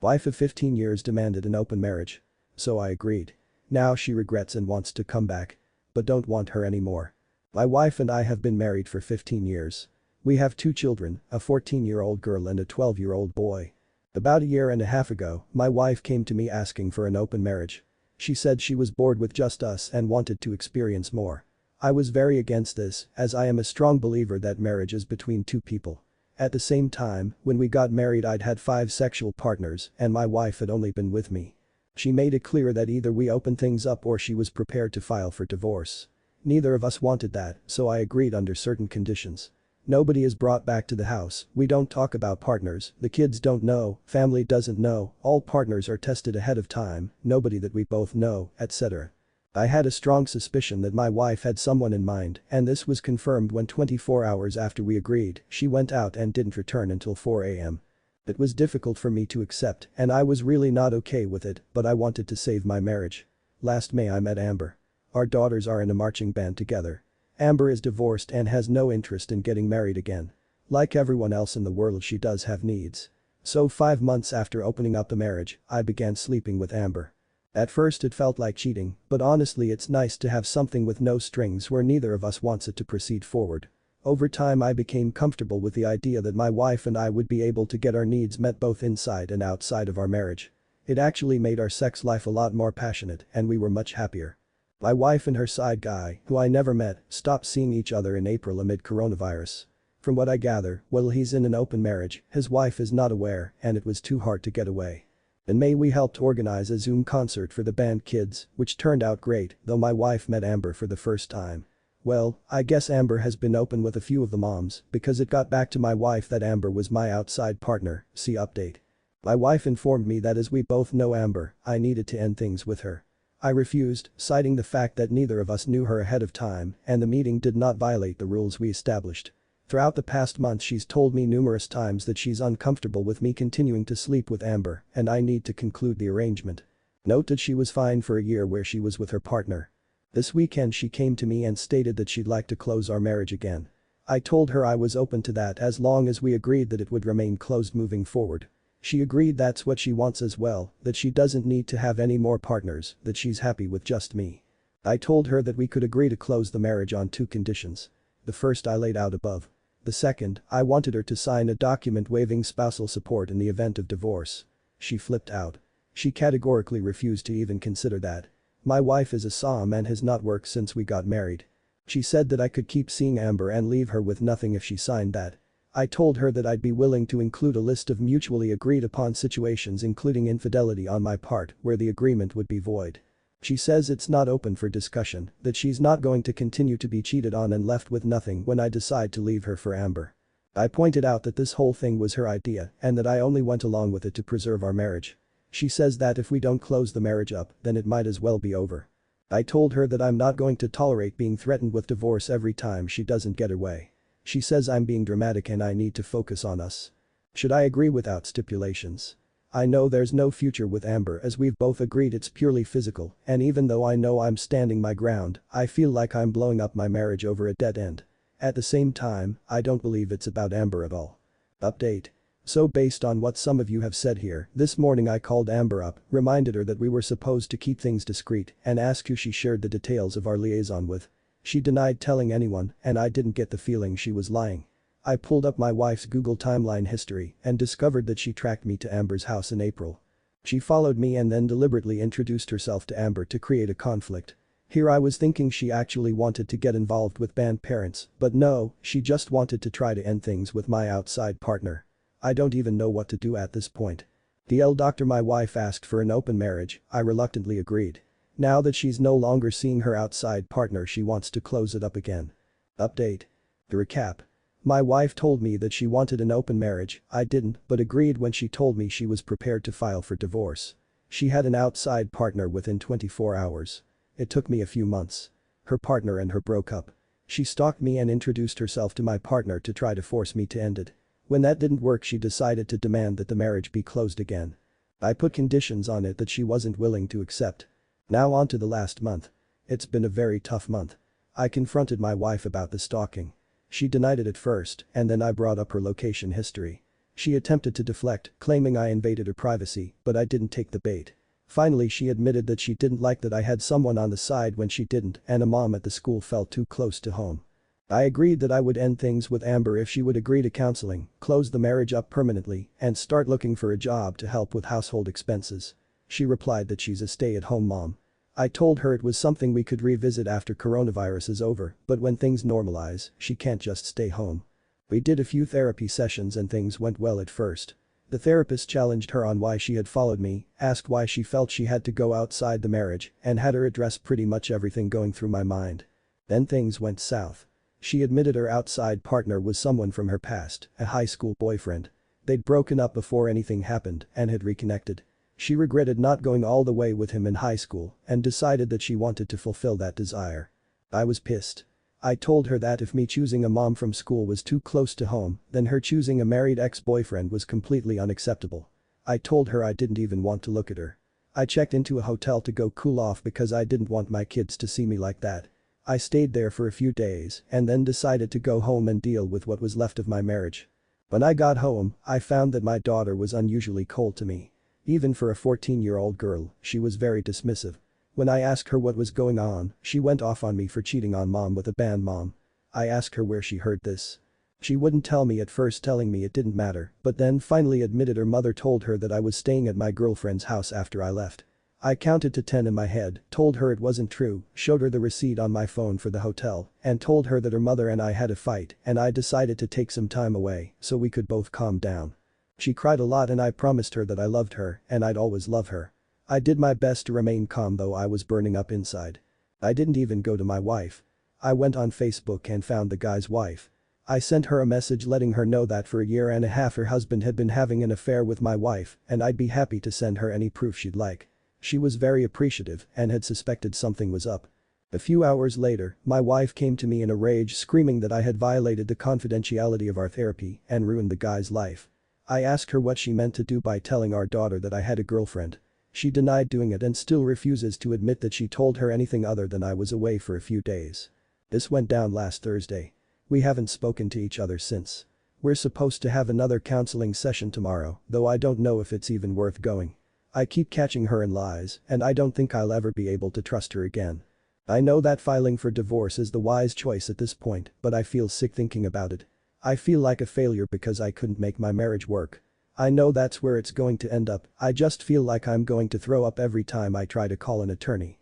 Wife of 15 years demanded an open marriage. So I agreed. Now she regrets and wants to come back. But don't want her anymore. My wife and I have been married for 15 years. We have 2 children, a 14-year-old girl and a 12-year-old boy. About a year and a half ago, my wife came to me asking for an open marriage. She said she was bored with just us and wanted to experience more. I was very against this, as I am a strong believer that marriage is between 2 people. At the same time, when we got married I'd had 5 sexual partners and my wife had only been with me. She made it clear that either we open things up or she was prepared to file for divorce. Neither of us wanted that, so I agreed under certain conditions. Nobody is brought back to the house, we don't talk about partners, the kids don't know, family doesn't know, all partners are tested ahead of time, nobody that we both know, etc. I had a strong suspicion that my wife had someone in mind, and this was confirmed when 24 hours after we agreed, she went out and didn't return until 4 a.m. It was difficult for me to accept, and I was really not okay with it, but I wanted to save my marriage. Last May I met Amber. Our daughters are in a marching band together. Amber is divorced and has no interest in getting married again. Like everyone else in the world she does have needs. So 5 months after opening up the marriage, I began sleeping with Amber. At first it felt like cheating, but honestly it's nice to have something with no strings where neither of us wants it to proceed forward. Over time I became comfortable with the idea that my wife and I would be able to get our needs met both inside and outside of our marriage. It actually made our sex life a lot more passionate and we were much happier. My wife and her side guy, who I never met, stopped seeing each other in April amid coronavirus. From what I gather, while he's in an open marriage, his wife is not aware and it was too hard to get away. In May we helped organize a Zoom concert for the band Kids, which turned out great, though my wife met Amber for the first time. Well, I guess Amber has been open with a few of the moms because it got back to my wife that Amber was my outside partner, see update. My wife informed me that as we both know Amber, I needed to end things with her. I refused, citing the fact that neither of us knew her ahead of time and the meeting did not violate the rules we established. Throughout the past month she's told me numerous times that she's uncomfortable with me continuing to sleep with Amber and I need to conclude the arrangement. Note that she was fine for a year where she was with her partner. This weekend she came to me and stated that she'd like to close our marriage again. I told her I was open to that as long as we agreed that it would remain closed moving forward. She agreed that's what she wants as well, that she doesn't need to have any more partners, that she's happy with just me. I told her that we could agree to close the marriage on 2 conditions. The first I laid out above. The second, I wanted her to sign a document waiving spousal support in the event of divorce. She flipped out. She categorically refused to even consider that. My wife is a SOM and has not worked since we got married. She said that I could keep seeing Amber and leave her with nothing if she signed that. I told her that I'd be willing to include a list of mutually agreed upon situations including infidelity on my part where the agreement would be void. She says it's not open for discussion, that she's not going to continue to be cheated on and left with nothing when I decide to leave her for Amber. I pointed out that this whole thing was her idea and that I only went along with it to preserve our marriage. She says that if we don't close the marriage up, then it might as well be over. I told her that I'm not going to tolerate being threatened with divorce every time she doesn't get her way. She says I'm being dramatic and I need to focus on us. Should I agree without stipulations? I know there's no future with Amber as we've both agreed it's purely physical, and even though I know I'm standing my ground, I feel like I'm blowing up my marriage over a dead end. At the same time, I don't believe it's about Amber at all. Update. So based on what some of you have said here, this morning I called Amber up, reminded her that we were supposed to keep things discreet, and asked who she shared the details of our liaison with. She denied telling anyone, and I didn't get the feeling she was lying. I pulled up my wife's Google timeline history and discovered that she tracked me to Amber's house in April. She followed me and then deliberately introduced herself to Amber to create a conflict. Here I was thinking she actually wanted to get involved with band parents, but no, she just wanted to try to end things with my outside partner. I don't even know what to do at this point. DL Doctor, my wife asked for an open marriage, I reluctantly agreed. Now that she's no longer seeing her outside partner she wants to close it up again. Update. To recap. My wife told me that she wanted an open marriage, I didn't, but agreed when she told me she was prepared to file for divorce. She had an outside partner within 24 hours. It took me a few months. Her partner and her broke up. She stalked me and introduced herself to my partner to try to force me to end it. When that didn't work she decided to demand that the marriage be closed again. I put conditions on it that she wasn't willing to accept. Now on to the last month. It's been a very tough month. I confronted my wife about the stalking. She denied it at first, and then I brought up her location history. She attempted to deflect, claiming I invaded her privacy, but I didn't take the bait. Finally she admitted that she didn't like that I had someone on the side when she didn't and a mom at the school felt too close to home. I agreed that I would end things with Amber if she would agree to counseling, close the marriage up permanently, and start looking for a job to help with household expenses. She replied that she's a stay-at-home mom. I told her it was something we could revisit after coronavirus is over, but when things normalize, she can't just stay home. We did a few therapy sessions and things went well at first. The therapist challenged her on why she had followed me, asked why she felt she had to go outside the marriage, and had her address pretty much everything going through my mind. Then things went south. She admitted her outside partner was someone from her past, a high school boyfriend. They'd broken up before anything happened and had reconnected. She regretted not going all the way with him in high school and decided that she wanted to fulfill that desire. I was pissed. I told her that if me choosing a mom from school was too close to home, then her choosing a married ex-boyfriend was completely unacceptable. I told her I didn't even want to look at her. I checked into a hotel to go cool off because I didn't want my kids to see me like that. I stayed there for a few days and then decided to go home and deal with what was left of my marriage. When I got home, I found that my daughter was unusually cold to me. Even for a 14-year-old girl, she was very dismissive. When I asked her what was going on, she went off on me for cheating on mom with a band mom. I asked her where she heard this. She wouldn't tell me at first, telling me it didn't matter, but then finally admitted her mother told her that I was staying at my girlfriend's house after I left. I counted to 10 in my head, told her it wasn't true, showed her the receipt on my phone for the hotel, and told her that her mother and I had a fight and I decided to take some time away so we could both calm down. She cried a lot and I promised her that I loved her and I'd always love her. I did my best to remain calm though I was burning up inside. I didn't even go to my wife. I went on Facebook and found the guy's wife. I sent her a message letting her know that for a year and a half her husband had been having an affair with my wife and I'd be happy to send her any proof she'd like. She was very appreciative and had suspected something was up. A few hours later, my wife came to me in a rage screaming that I had violated the confidentiality of our therapy and ruined the guy's life. I asked her what she meant to do by telling our daughter that I had a girlfriend. She denied doing it and still refuses to admit that she told her anything other than I was away for a few days. This went down last Thursday. We haven't spoken to each other since. We're supposed to have another counseling session tomorrow, though I don't know if it's even worth going. I keep catching her in lies, and I don't think I'll ever be able to trust her again. I know that filing for divorce is the wise choice at this point, but I feel sick thinking about it. I feel like a failure because I couldn't make my marriage work. I know that's where it's going to end up, I just feel like I'm going to throw up every time I try to call an attorney.